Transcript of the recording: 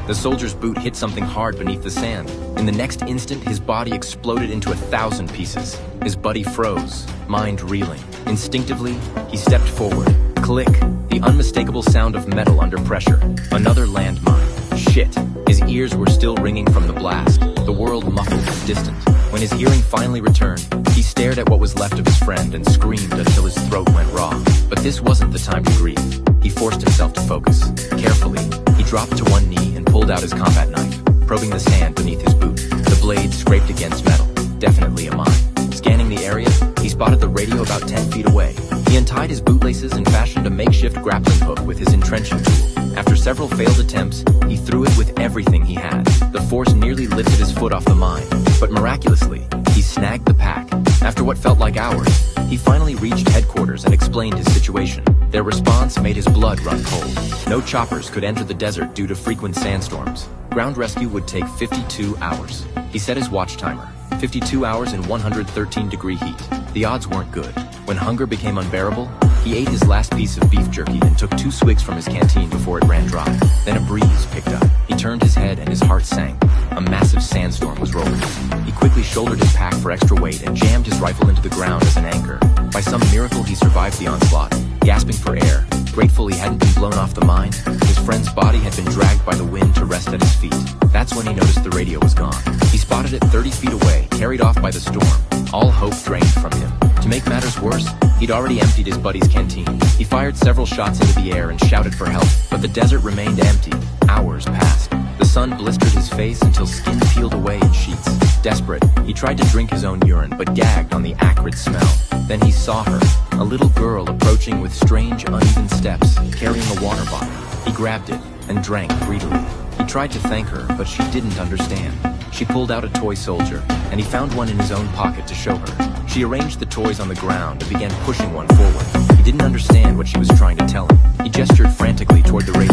The soldier's boot hit something hard beneath the sand. In the next instant, his body exploded into 1,000 pieces. His buddy froze, mind reeling. Instinctively, he stepped forward. Click, the unmistakable sound of metal under pressure. Another landmine. Shit. His ears were still ringing from the blast, the world muffled and distant. When his hearing finally returned, he stared at what was left of his friend and screamed until his throat went raw. But this wasn't the time to grieve. He forced himself to focus. Carefully, he dropped to one knee and pulled out his combat knife, probing the sand beneath his boot. The blade scraped against metal. Definitely a mine. Scanning the area, he spotted the radio about 10 feet away. He untied his bootlaces and fashioned a makeshift grappling hook with his entrenching tool. After several failed attempts, he threw it with everything he had. The force nearly lifted his foot off the mine, but miraculously, he snagged the pack. After what felt like hours, he finally reached headquarters and explained his situation. Their response made his blood run cold. No choppers could enter the desert due to frequent sandstorms. Ground rescue would take 52 hours. He set his watch timer. 52 hours in 113-degree heat. The odds weren't good. When hunger became unbearable, he ate his last piece of beef jerky and took 2 swigs from his canteen before it ran dry. Then a breeze picked up. He turned his head and his heart sank. A massive sandstorm was rolling. He quickly shouldered his pack for extra weight and jammed his rifle into the ground as an anchor. By some miracle, he survived the onslaught. Gasping for air, grateful he hadn't been blown off the mine, his friend's body had been dragged by the wind to rest at his feet. That's when he noticed the radio was gone. He spotted it 30 feet away, carried off by the storm. All hope drained from him. To make matters worse, he'd already emptied his buddy's canteen. He fired several shots into the air and shouted for help, but the desert remained empty. Hours passed. The sun blistered his face until skin peeled away in sheets. Desperate, he tried to drink his own urine, but gagged on the acrid smell. Then he saw her, a little girl approaching with strange, uneven steps, carrying a water bottle. He grabbed it and drank greedily. He tried to thank her, but she didn't understand. She pulled out a toy soldier, and he found one in his own pocket to show her. She arranged the toys on the ground and began pushing one forward. He didn't understand what she was trying to tell him. He gestured frantically toward the radio.